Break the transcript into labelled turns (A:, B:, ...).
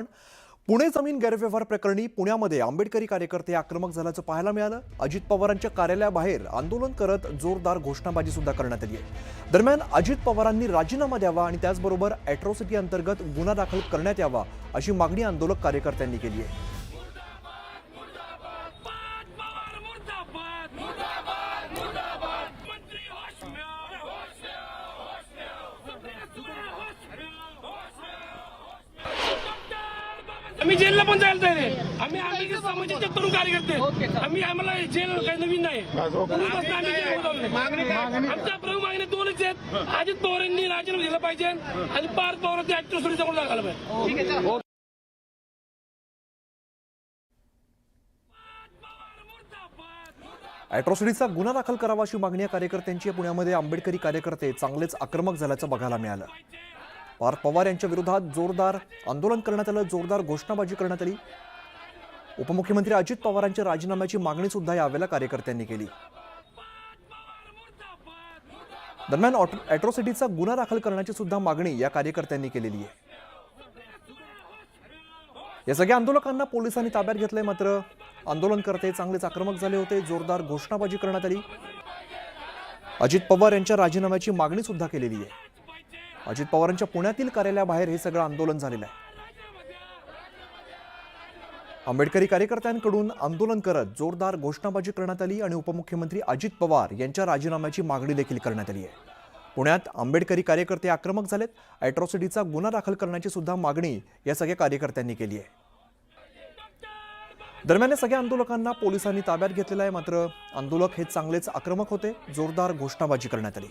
A: पुणे जमीन गैरव्यवहार प्रकरणी पुण्यामध्ये आंबेडकरी कार्यकर्ते आक्रमक झाल्याचं पाहायला मिळालं। अजित पवारांच्या कार्यालयाबाहेर आंदोलन करत जोरदार घोषणाबाजी सुद्धा करण्यात आली आहे। दरम्यान अजित पवारांनी राजीनामा द्यावा आणि त्याचबरोबर अॅट्रॉसिटी अंतर्गत गुन्हा दाखल करण्यात यावा अशी मागणी आंदोलक कार्यकर्त्यांनी केली आहे।
B: आम्ही जेलला पण जायला तयार आहे। आम्ही आंबेडकर समाजाचे तरुण कार्यकर्ते आम्ही आम्हाला जेल काही नवीन नाही। आमच्या प्रमुख मागण्या दोनच आहेत। अजित पवारांनी राजीनामा दिला पाहिजे आणि पार्थ पवारांची अॅट्रॉसिटीचा गुन्हा दाखल पाहिजे।
A: अॅट्रॉसिटीचा गुन्हा दाखल करावा अशी मागणी या कार्यकर्त्यांची। पुण्यामध्ये आंबेडकरी कार्यकर्ते चांगलेच आक्रमक झाल्याचं बघायला मिळालं। पार्थ पवार यांच्या विरोधात जोरदार आंदोलन करण्यात आलं, जोरदार घोषणाबाजी करण्यात आली। उपमुख्यमंत्री अजित पवारांच्या राजीनाम्याची मागणी सुद्धा यावेळेला कार्यकर्त्यांनी केली। दरम्यान अॅट्रॉसिटीचा गुन्हा दाखल करण्याची सुद्धा मागणी या कार्यकर्त्यांनी केलेली आहे। या सगळ्या आंदोलकांना पोलिसांनी ताब्यात घेतलंय, मात्र आंदोलनकर्ते चांगलेच आक्रमक झाले होते। जोरदार घोषणाबाजी करण्यात आली। अजित पवार यांच्या राजीनाम्याची मागणी सुद्धा केलेली आहे। अजित पवारांच्या पुण्यातील कार्यालयाबाहेर हे सगळं आंदोलन झालेलं आहे। आंबेडकरी कार्यकर्त्यांकडून आंदोलन करत जोरदार घोषणाबाजी करण्यात आली आणि उपमुख्यमंत्री अजित पवार यांच्या राजीनाम्याची मागणी देखील करण्यात आली आहे। पुण्यात आंबेडकरी कार्यकर्ते आक्रमक झालेत। अॅट्रॉसिटीचा गुन्हा दाखल करण्याची सुद्धा मागणी या सगळ्या कार्यकर्त्यांनी केली आहे। दरम्यान या सगळ्या आंदोलकांना पोलिसांनी ताब्यात घेतलेलं आहे, मात्र आंदोलक हे चांगलेच आक्रमक होते। जोरदार घोषणाबाजी करण्यात आली।